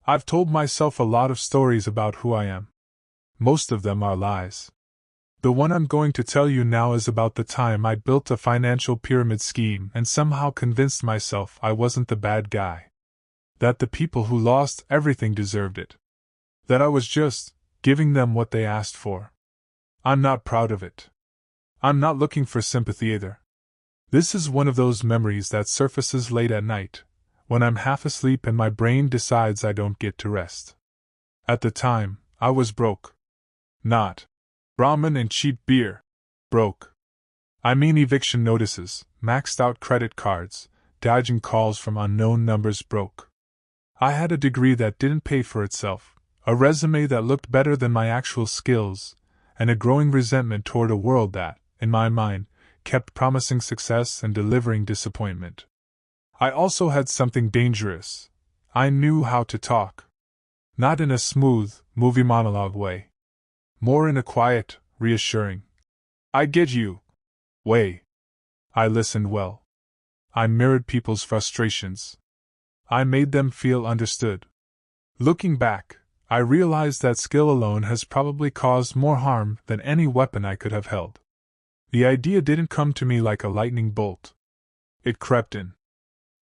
I've told myself a lot of stories about who I am. Most of them are lies. The one I'm going to tell you now is about the time I built a financial pyramid scheme and somehow convinced myself I wasn't the bad guy. That the people who lost everything deserved it. That I was just giving them what they asked for. I'm not proud of it. I'm not looking for sympathy either. This is one of those memories that surfaces late at night, when I'm half asleep and my brain decides I don't get to rest. At the time, I was broke. Not Brahmin and cheap beer. Broke. I mean eviction notices, maxed out credit cards, dodging calls from unknown numbers broke. I had a degree that didn't pay for itself, a resume that looked better than my actual skills, and a growing resentment toward a world that, in my mind, kept promising success and delivering disappointment. I also had something dangerous. I knew how to talk. Not in a smooth, movie monologue way. More in a quiet, reassuring, "I get you" way. I listened well. I mirrored people's frustrations. I made them feel understood. Looking back, I realized that skill alone has probably caused more harm than any weapon I could have held. The idea didn't come to me like a lightning bolt. It crept in.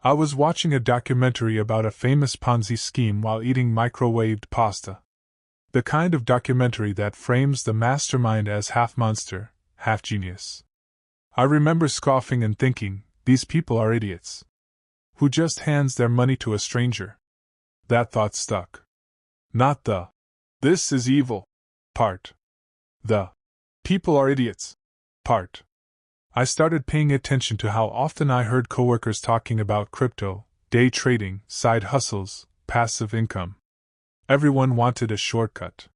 I was watching a documentary about a famous Ponzi scheme while eating microwaved pasta. The kind of documentary that frames the mastermind as half monster, half genius. I remember scoffing and thinking, these people are idiots. Who just hands their money to a stranger? That thought stuck. Not the "this is evil" part. The "people are idiots" part. I started paying attention to how often I heard coworkers talking about crypto, day trading, side hustles, passive income. Everyone wanted a shortcut.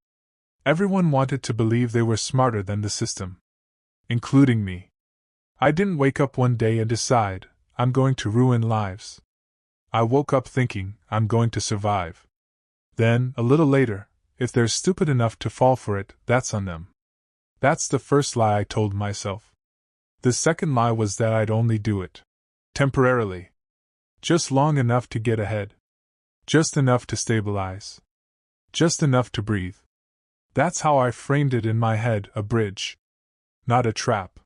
Everyone wanted to believe they were smarter than the system. Including me. I didn't wake up one day and decide, I'm going to ruin lives. I woke up thinking, I'm going to survive. Then, a little later, if they're stupid enough to fall for it, that's on them. That's the first lie I told myself. The second lie was that I'd only do it temporarily. Just long enough to get ahead. Just enough to stabilize. Just enough to breathe. That's how I framed it in my head, a bridge. Not a trap.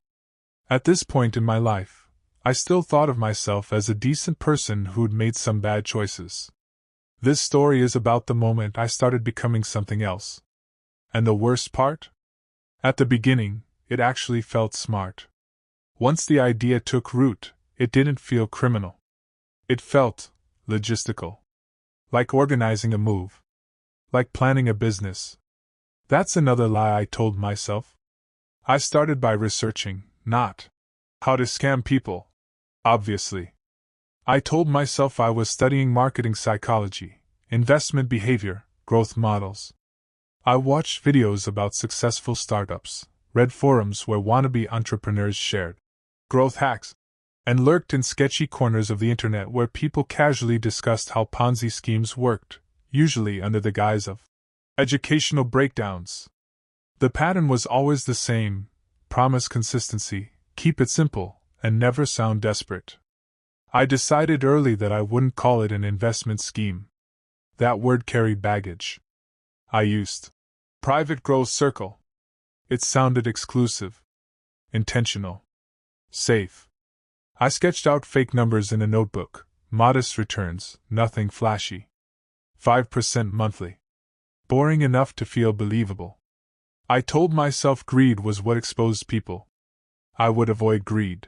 At this point in my life, I still thought of myself as a decent person who'd made some bad choices. This story is about the moment I started becoming something else. And the worst part? At the beginning, it actually felt smart. Once the idea took root, it didn't feel criminal. It felt logistical. Like organizing a move. Like planning a business. That's another lie I told myself. I started by researching, not how to scam people. Obviously. I told myself I was studying marketing psychology, investment behavior, growth models. I watched videos about successful startups, read forums where wannabe entrepreneurs shared growth hacks, and lurked in sketchy corners of the internet where people casually discussed how Ponzi schemes worked, usually under the guise of educational breakdowns. The pattern was always the same: promise consistency, keep it simple, and never sound desperate. I decided early that I wouldn't call it an investment scheme. That word carried baggage. I used private growth circle. It sounded exclusive. Intentional. Safe. I sketched out fake numbers in a notebook, modest returns, nothing flashy. 5% monthly. Boring enough to feel believable. I told myself greed was what exposed people. I would avoid greed.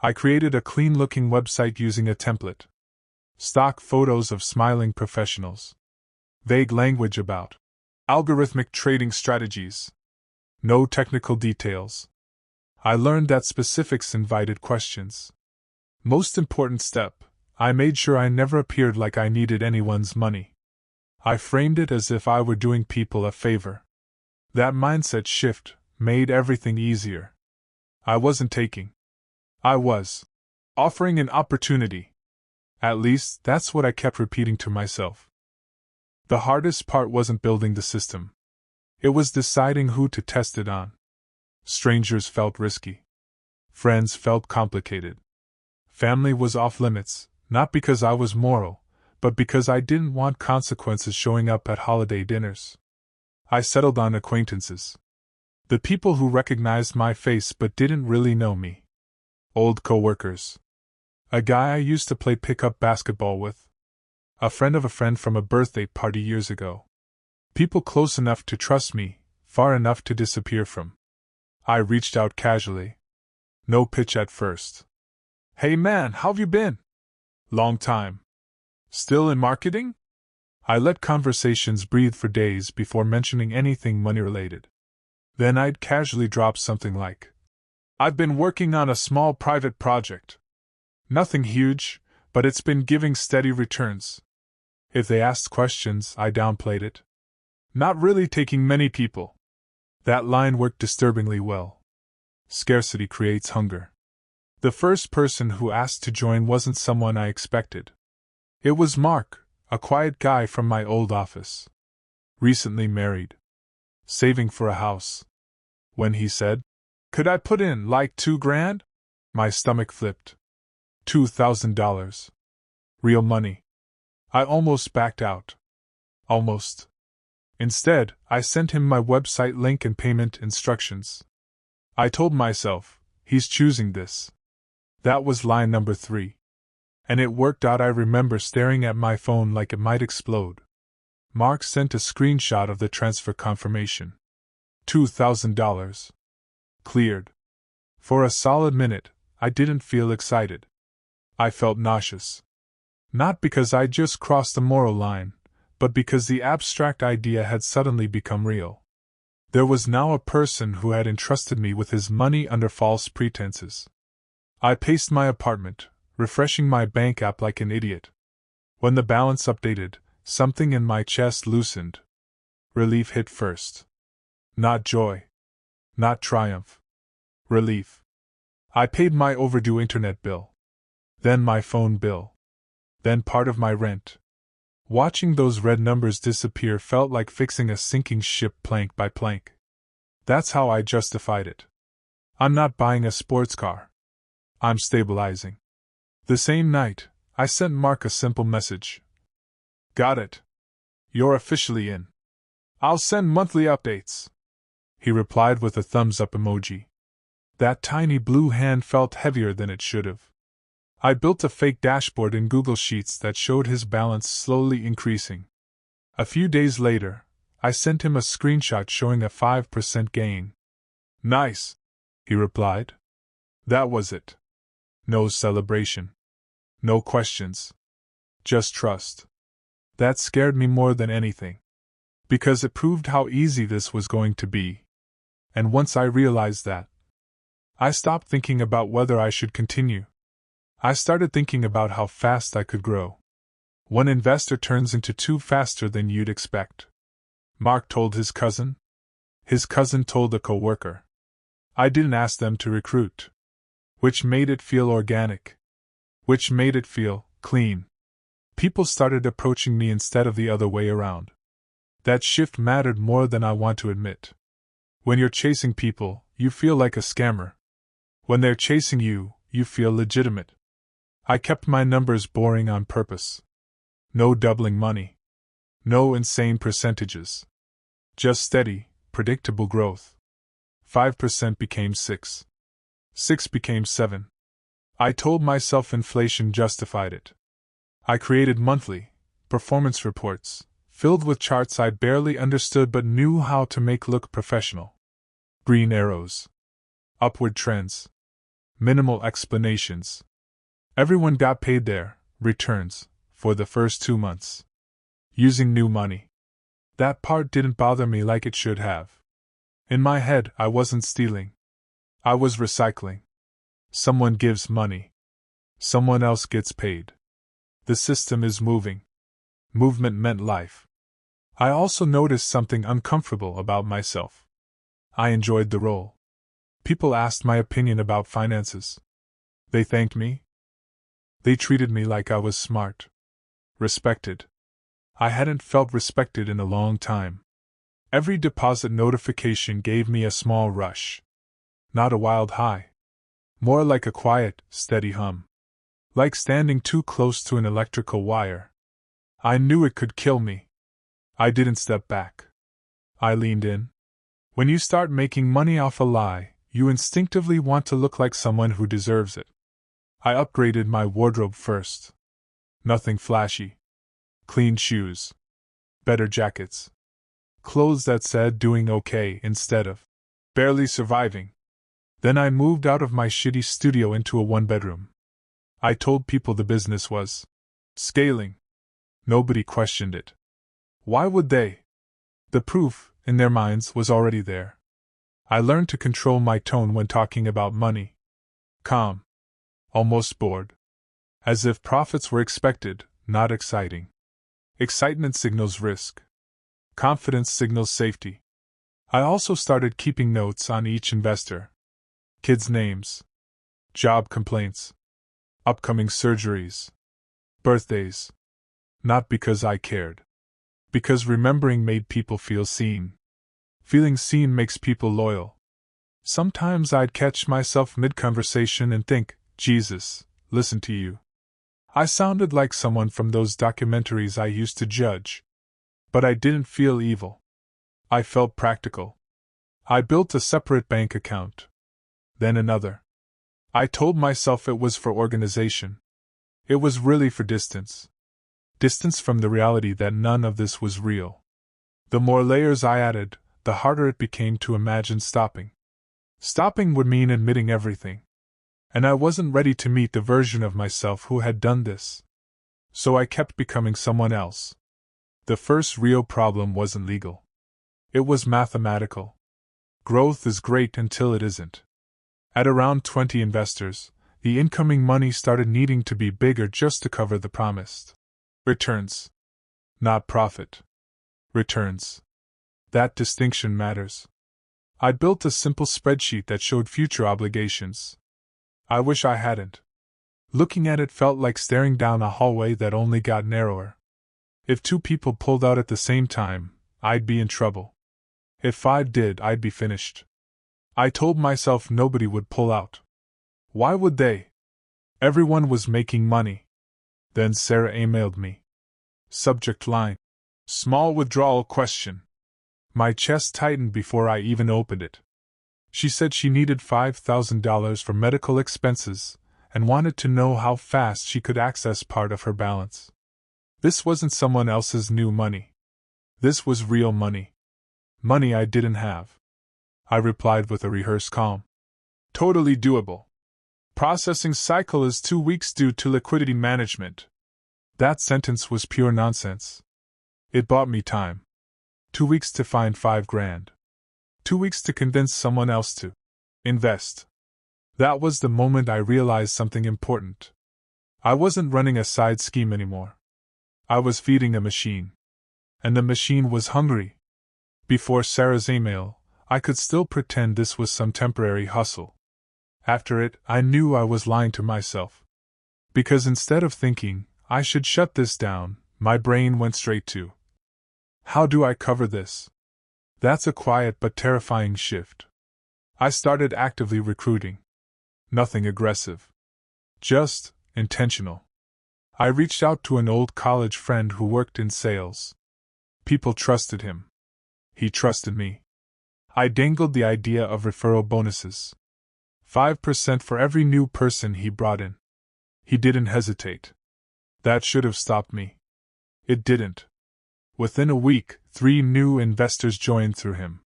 I created a clean-looking website using a template. Stock photos of smiling professionals. Vague language about algorithmic trading strategies. No technical details. I learned that specifics invited questions. Most important step, I made sure I never appeared like I needed anyone's money. I framed it as if I were doing people a favor. That mindset shift made everything easier. I wasn't taking. I was offering an opportunity. At least, that's what I kept repeating to myself. The hardest part wasn't building the system. It was deciding who to test it on. Strangers felt risky. Friends felt complicated. Family was off limits, not because I was moral, but because I didn't want consequences showing up at holiday dinners. I settled on acquaintances. The people who recognized my face but didn't really know me. Old coworkers. A guy I used to play pickup basketball with. A friend of a friend from a birthday party years ago. People close enough to trust me, far enough to disappear from. I reached out casually. No pitch at first. "Hey man, how've you been? Long time. Still in marketing?" I let conversations breathe for days before mentioning anything money-related. Then I'd casually drop something like, "I've been working on a small private project. Nothing huge, but it's been giving steady returns." If they asked questions, I downplayed it. "Not really taking many people." That line worked disturbingly well. Scarcity creates hunger. The first person who asked to join wasn't someone I expected. It was Mark, a quiet guy from my old office. Recently married. Saving for a house. When he said, "Could I put in, like, $2,000? My stomach flipped. $2,000. Real money. I almost backed out. Almost. Instead, I sent him my website link and payment instructions. I told myself, he's choosing this. That was line number 3. And it worked out. I remember staring at my phone like it might explode. Mark sent a screenshot of the transfer confirmation. $2,000. Cleared. For a solid minute, I didn't feel excited. I felt nauseous. Not because I just crossed the moral line, but because the abstract idea had suddenly become real. There was now a person who had entrusted me with his money under false pretenses. I paced my apartment, refreshing my bank app like an idiot. When the balance updated, something in my chest loosened. Relief hit first. Not joy. Not triumph. Relief. I paid my overdue internet bill. Then my phone bill. Then part of my rent. Watching those red numbers disappear felt like fixing a sinking ship plank by plank. That's how I justified it. I'm not buying a sports car. I'm stabilizing. The same night, I sent Mark a simple message. "Got it. You're officially in. I'll send monthly updates." He replied with a thumbs up emoji. That tiny blue hand felt heavier than it should have. I built a fake dashboard in Google Sheets that showed his balance slowly increasing. A few days later, I sent him a screenshot showing a 5% gain. "Nice," he replied. That was it. No celebration. No questions. Just trust. That scared me more than anything. Because it proved how easy this was going to be. And once I realized that, I stopped thinking about whether I should continue. I started thinking about how fast I could grow. One investor turns into 2 faster than you'd expect. Mark told his cousin. His cousin told a coworker. I didn't ask them to recruit. Which made it feel organic. Which made it feel clean. People started approaching me instead of the other way around. That shift mattered more than I want to admit. When you're chasing people, you feel like a scammer. When they're chasing you, you feel legitimate. I kept my numbers boring on purpose. No doubling money. No insane percentages. Just steady, predictable growth. 5% became 6. 6 became 7. I told myself inflation justified it. I created monthly performance reports, filled with charts I barely understood but knew how to make look professional. Green arrows. Upward trends. Minimal explanations. Everyone got paid their returns for the first 2 months. Using new money. That part didn't bother me like it should have. In my head, I wasn't stealing. I was recycling. Someone gives money. Someone else gets paid. The system is moving. Movement meant life. I also noticed something uncomfortable about myself. I enjoyed the role. People asked my opinion about finances. They thanked me. They treated me like I was smart. Respected. I hadn't felt respected in a long time. Every deposit notification gave me a small rush. Not a wild high. More like a quiet, steady hum. Like standing too close to an electrical wire. I knew it could kill me. I didn't step back. I leaned in. When you start making money off a lie, you instinctively want to look like someone who deserves it. I upgraded my wardrobe first. Nothing flashy. Clean shoes. Better jackets. Clothes that said doing okay instead of barely surviving. Then I moved out of my shitty studio into a one-bedroom. I told people the business was scaling. Nobody questioned it. Why would they? The proof, in their minds, was already there. I learned to control my tone when talking about money. Calm. Almost bored. As if profits were expected, not exciting. Excitement signals risk. Confidence signals safety. I also started keeping notes on each investor. Kids' names. Job complaints. Upcoming surgeries. Birthdays. Not because I cared. Because remembering made people feel seen. Feeling seen makes people loyal. Sometimes I'd catch myself mid-conversation and think, Jesus, listen to you. I sounded like someone from those documentaries I used to judge. But I didn't feel evil. I felt practical. I built a separate bank account. Then another. I told myself it was for organization. It was really for distance. Distance from the reality that none of this was real. The more layers I added, the harder it became to imagine stopping. Stopping would mean admitting everything. And I wasn't ready to meet the version of myself who had done this. So I kept becoming someone else. The first real problem wasn't legal. It was mathematical. Growth is great until it isn't. At around 20 investors, the incoming money started needing to be bigger just to cover the promised returns. Not profit. Returns. That distinction matters. I built a simple spreadsheet that showed future obligations. I wish I hadn't. Looking at it felt like staring down a hallway that only got narrower. If 2 people pulled out at the same time, I'd be in trouble. If 5 did, I'd be finished. I told myself nobody would pull out. Why would they? Everyone was making money. Then Sarah emailed me. Subject line. Small withdrawal question. My chest tightened before I even opened it. She said she needed $5,000 for medical expenses and wanted to know how fast she could access part of her balance. This wasn't someone else's new money. This was real money. Money I didn't have. I replied with a rehearsed calm. Totally doable. Processing cycle is 2 weeks due to liquidity management. That sentence was pure nonsense. It bought me time. 2 weeks to find $5,000. 2 weeks to convince someone else to invest. That was the moment I realized something important. I wasn't running a side scheme anymore. I was feeding a machine. And the machine was hungry. Before Sarah's email, I could still pretend this was some temporary hustle. After it, I knew I was lying to myself. Because instead of thinking, I should shut this down, my brain went straight to, how do I cover this? That's a quiet but terrifying shift. I started actively recruiting. Nothing aggressive. Just intentional. I reached out to an old college friend who worked in sales. People trusted him. He trusted me. I dangled the idea of referral bonuses. 5% for every new person he brought in. He didn't hesitate. That should have stopped me. It didn't. Within a week, 3 new investors joined through him.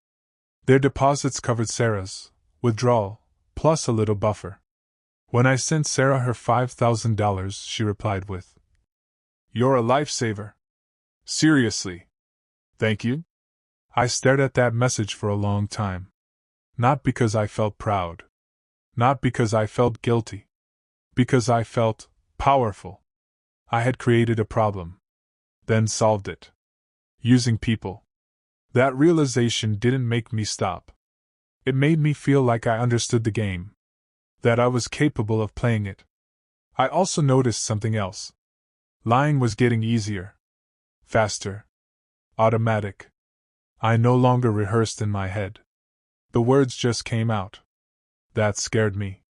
Their deposits covered Sarah's withdrawal, plus a little buffer. When I sent Sarah her $5,000, she replied with, "You're a lifesaver. Seriously. Thank you?" I stared at that message for a long time. Not because I felt proud. Not because I felt guilty. Because I felt powerful. I had created a problem. Then solved it. Using people. That realization didn't make me stop. It made me feel like I understood the game. That I was capable of playing it. I also noticed something else. Lying was getting easier. Faster. Automatic. I no longer rehearsed in my head. The words just came out. That scared me.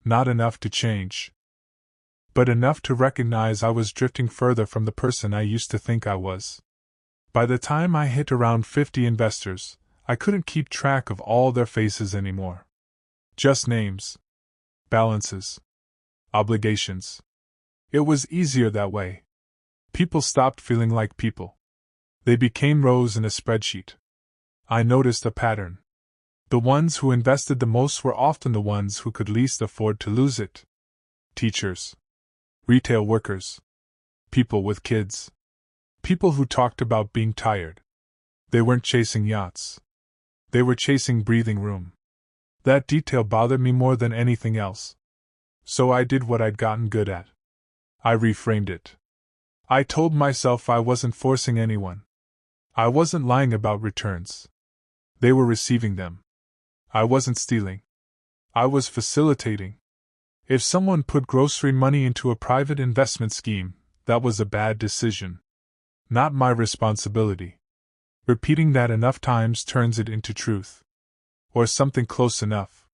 Not enough to change. but enough to recognize I was drifting further from the person I used to think I was. By the time I hit around 50 investors, I couldn't keep track of all their faces anymore. Just names, balances, obligations. It was easier that way. People stopped feeling like people. They became rows in a spreadsheet. I noticed a pattern. The ones who invested the most were often the ones who could least afford to lose it. Teachers, retail workers, people with kids, people who talked about being tired. They weren't chasing yachts. They were chasing breathing room. That detail bothered me more than anything else. So I did what I'd gotten good at. I reframed it. I told myself I wasn't forcing anyone. I wasn't lying about returns. They were receiving them. I wasn't stealing. I was facilitating. If someone put grocery money into a private investment scheme, that was a bad decision. Not my responsibility. Repeating that enough times turns it into truth. Or something close enough.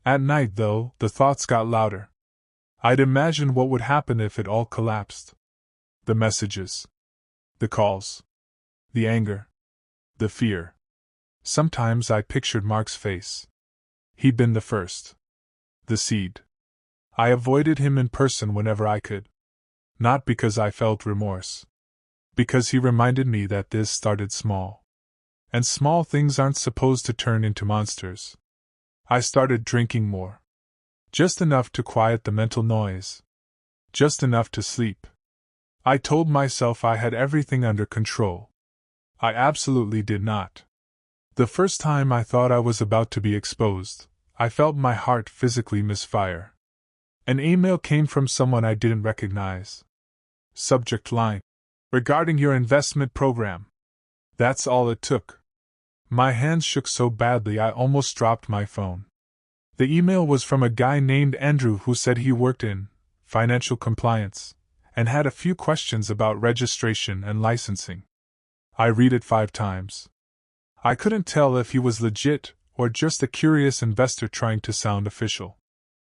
At night, though, the thoughts got louder. I'd imagine what would happen if it all collapsed. The messages. The calls. The anger. The fear. Sometimes I pictured Mark's face. He'd been the first. The seed. I avoided him in person whenever I could. Not because I felt remorse. Because he reminded me that this started small. And small things aren't supposed to turn into monsters. I started drinking more. Just enough to quiet the mental noise. Just enough to sleep. I told myself I had everything under control. I absolutely did not. The first time I thought I was about to be exposed, I felt my heart physically misfire. An email came from someone I didn't recognize. Subject line: regarding your investment program. That's all it took. My hands shook so badly I almost dropped my phone. The email was from a guy named Andrew who said he worked in financial compliance and had a few questions about registration and licensing. I read it 5 times. I couldn't tell if he was legit or just a curious investor trying to sound official.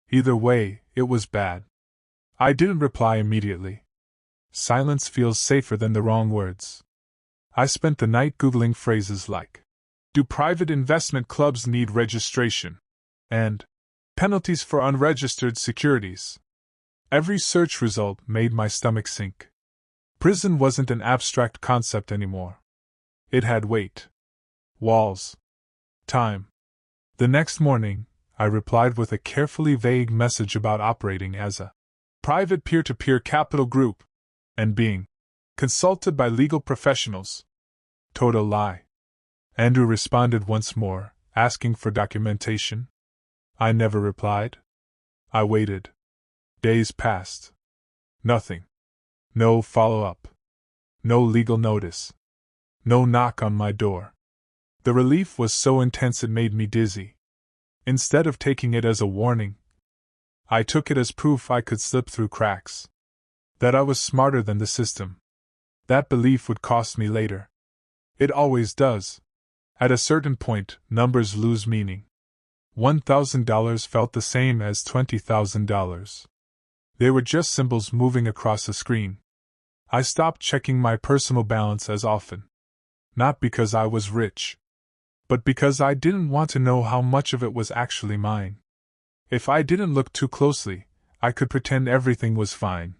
Either way, it was bad. I didn't reply immediately. Silence feels safer than the wrong words. I spent the night Googling phrases like, "Do private investment clubs need registration?" and "penalties for unregistered securities." Every search result made my stomach sink. Prison wasn't an abstract concept anymore. It had weight. Walls. Time. The next morning, I replied with a carefully vague message about operating as a private peer-to-peer capital group and being consulted by legal professionals. Total lie. Andrew responded once more, asking for documentation. I never replied. I waited. Days passed. Nothing. No follow-up. No legal notice. No knock on my door. The relief was so intense it made me dizzy. Instead of taking it as a warning, I took it as proof I could slip through cracks. That I was smarter than the system. That belief would cost me later. It always does. At a certain point, numbers lose meaning. $1,000 felt the same as $20,000. They were just symbols moving across a screen. I stopped checking my personal balance as often. Not because I was rich, but because I didn't want to know how much of it was actually mine. If I didn't look too closely, I could pretend everything was fine.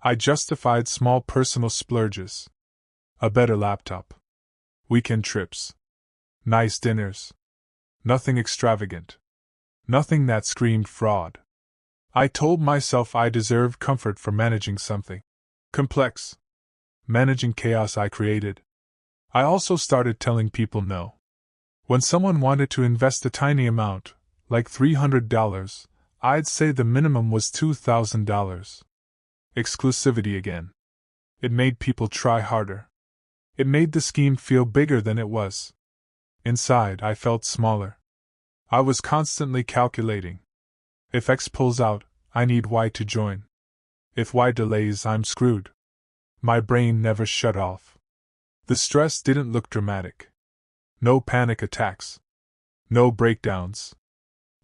I justified small personal splurges. A better laptop. Weekend trips. Nice dinners. Nothing extravagant. Nothing that screamed fraud. I told myself I deserved comfort for managing something complex. Managing chaos I created. I also started telling people no. When someone wanted to invest a tiny amount, like $300, I'd say the minimum was $2,000. Exclusivity again. It made people try harder. It made the scheme feel bigger than it was. Inside, I felt smaller. I was constantly calculating. If X pulls out, I need Y to join. If Y delays, I'm screwed. My brain never shut off. The stress didn't look dramatic. No panic attacks. No breakdowns.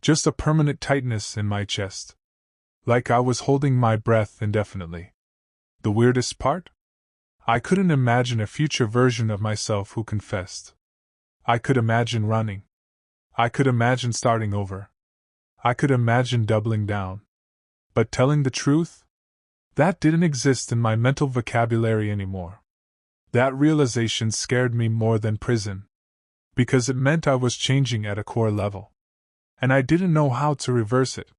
Just a permanent tightness in my chest. Like I was holding my breath indefinitely. The weirdest part? I couldn't imagine a future version of myself who confessed. I could imagine running. I could imagine starting over. I could imagine doubling down. But telling the truth? That didn't exist in my mental vocabulary anymore. That realization scared me more than prison. Because it meant I was changing at a core level. And I didn't know how to reverse it.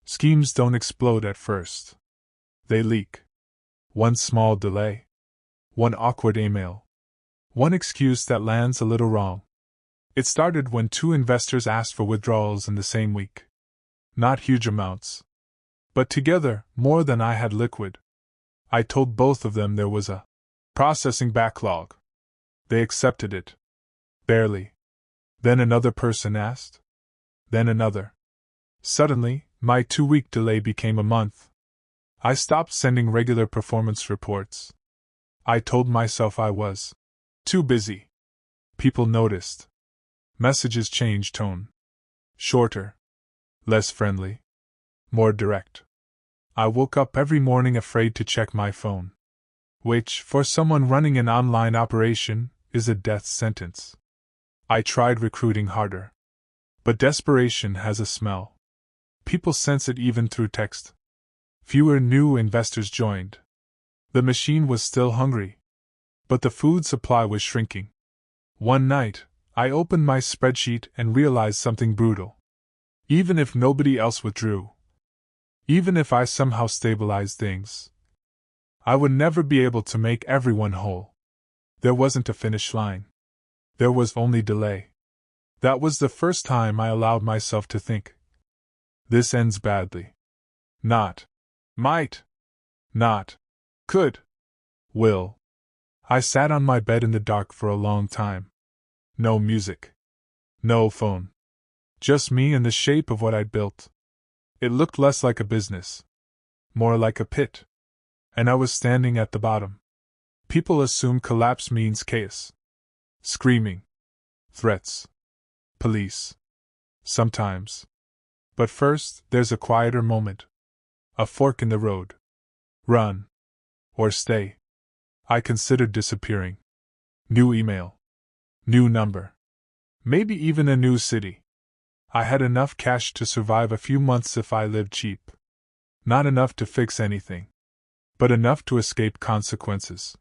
Schemes don't explode at first. They leak. One small delay. One awkward email. One excuse that lands a little wrong. It started when two investors asked for withdrawals in the same week. Not huge amounts. But together, more than I had liquid. I told both of them there was a processing backlog. They accepted it. Barely. Then another person asked. Then another. Suddenly, my 2-week delay became a month. I stopped sending regular performance reports. I told myself I was too busy. People noticed. Messages changed tone. Shorter. Less friendly. More direct. I woke up every morning afraid to check my phone. Which, for someone running an online operation, is a death sentence. I tried recruiting harder. But desperation has a smell. People sense it even through text. Fewer new investors joined. The machine was still hungry. But the food supply was shrinking. One night, I opened my spreadsheet and realized something brutal. Even if nobody else withdrew, even if I somehow stabilized things, I would never be able to make everyone whole. There wasn't a finish line. There was only delay. That was the first time I allowed myself to think. This ends badly. Not might. Not could. Will. I sat on my bed in the dark for a long time. No music. No phone. Just me and the shape of what I'd built. It looked less like a business. More like a pit. And I was standing at the bottom. People assume collapse means chaos. Screaming. Threats. Police. Sometimes. But first, there's a quieter moment. A fork in the road. Run. Or stay. I considered disappearing. New email. New number. Maybe even a new city. I had enough cash to survive a few months if I lived cheap. Not enough to fix anything. But enough to escape consequences.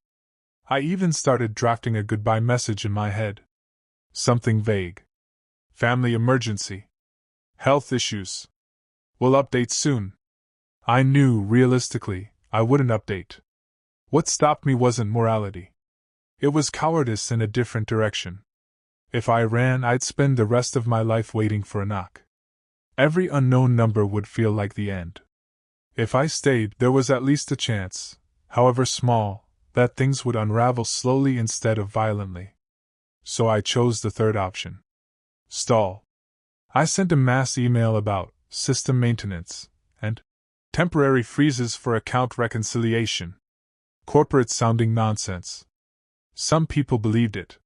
I even started drafting a goodbye message in my head. Something vague. Family emergency. Health issues. Will update soon. I knew, realistically, I wouldn't update. What stopped me wasn't morality. It was cowardice in a different direction. If I ran, I'd spend the rest of my life waiting for a knock. Every unknown number would feel like the end. If I stayed, there was at least a chance, however small, that things would unravel slowly instead of violently. So I chose the third option. Stall. I sent a mass email about system maintenance and temporary freezes for account reconciliation. Corporate-sounding nonsense. Some people believed it.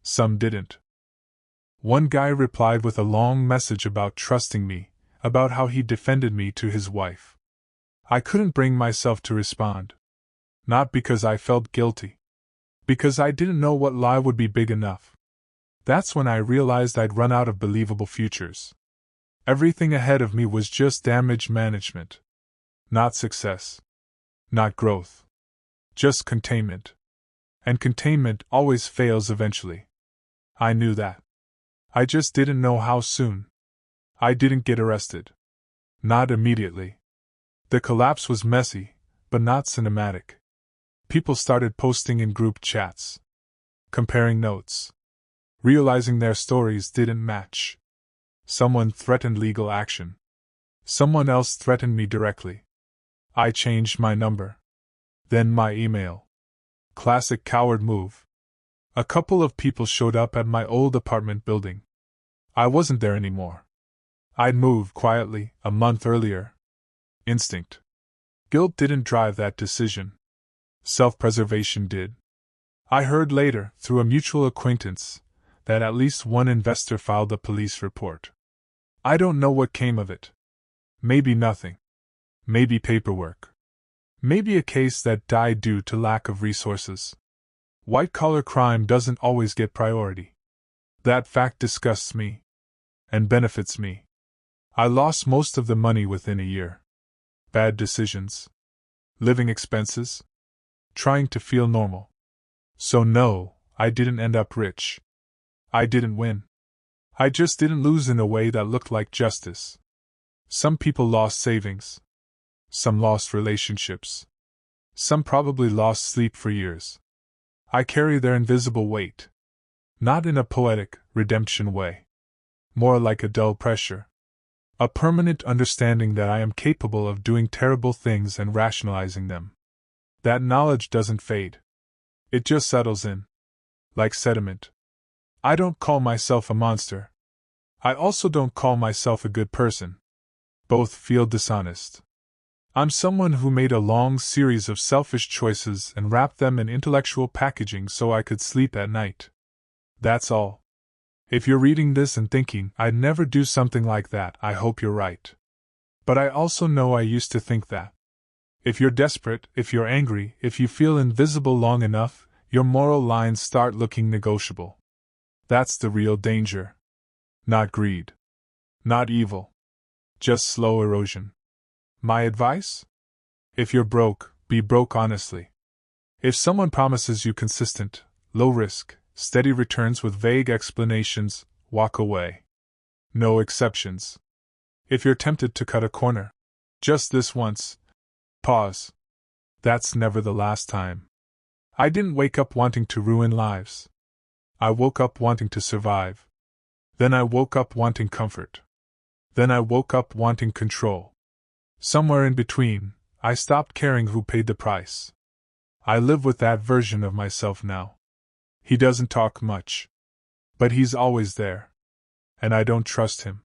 Some didn't. One guy replied with a long message about trusting me, about how he defended me to his wife. I couldn't bring myself to respond. Not because I felt guilty. Because I didn't know what lie would be big enough. That's when I realized I'd run out of believable futures. Everything ahead of me was just damage management. Not success. Not growth. Just containment. And containment always fails eventually. I knew that. I just didn't know how soon. I didn't get arrested. Not immediately. The collapse was messy, but not cinematic. People started posting in group chats. Comparing notes. Realizing their stories didn't match. Someone threatened legal action. Someone else threatened me directly. I changed my number. Then my email. Classic coward move. A couple of people showed up at my old apartment building. I wasn't there anymore. I'd moved quietly a month earlier. Instinct. Guilt didn't drive that decision. Self-preservation did. I heard later, through a mutual acquaintance, that at least one investor filed a police report. I don't know what came of it. Maybe nothing. Maybe paperwork. Maybe a case that died due to lack of resources. White-collar crime doesn't always get priority. That fact disgusts me. And benefits me. I lost most of the money within a year. Bad decisions. Living expenses. Trying to feel normal. So no, I didn't end up rich. I didn't win. I just didn't lose in a way that looked like justice. Some people lost savings. Some lost relationships. Some probably lost sleep for years. I carry their invisible weight. Not in a poetic, redemption way. More like a dull pressure. A permanent understanding that I am capable of doing terrible things and rationalizing them. That knowledge doesn't fade. It just settles in. Like sediment. I don't call myself a monster. I also don't call myself a good person. Both feel dishonest. I'm someone who made a long series of selfish choices and wrapped them in intellectual packaging so I could sleep at night. That's all. If you're reading this and thinking, I'd never do something like that, I hope you're right. But I also know I used to think that. If you're desperate, if you're angry, if you feel invisible long enough, your moral lines start looking negotiable. That's the real danger. Not greed. Not evil. Just slow erosion. My advice? If you're broke, be broke honestly. If someone promises you consistent, low risk, steady returns with vague explanations, walk away. No exceptions. If you're tempted to cut a corner, just this once, pause. That's never the last time. I didn't wake up wanting to ruin lives. I woke up wanting to survive. Then I woke up wanting comfort. Then I woke up wanting control. Somewhere in between, I stopped caring who paid the price. I live with that version of myself now. He doesn't talk much. But he's always there. And I don't trust him.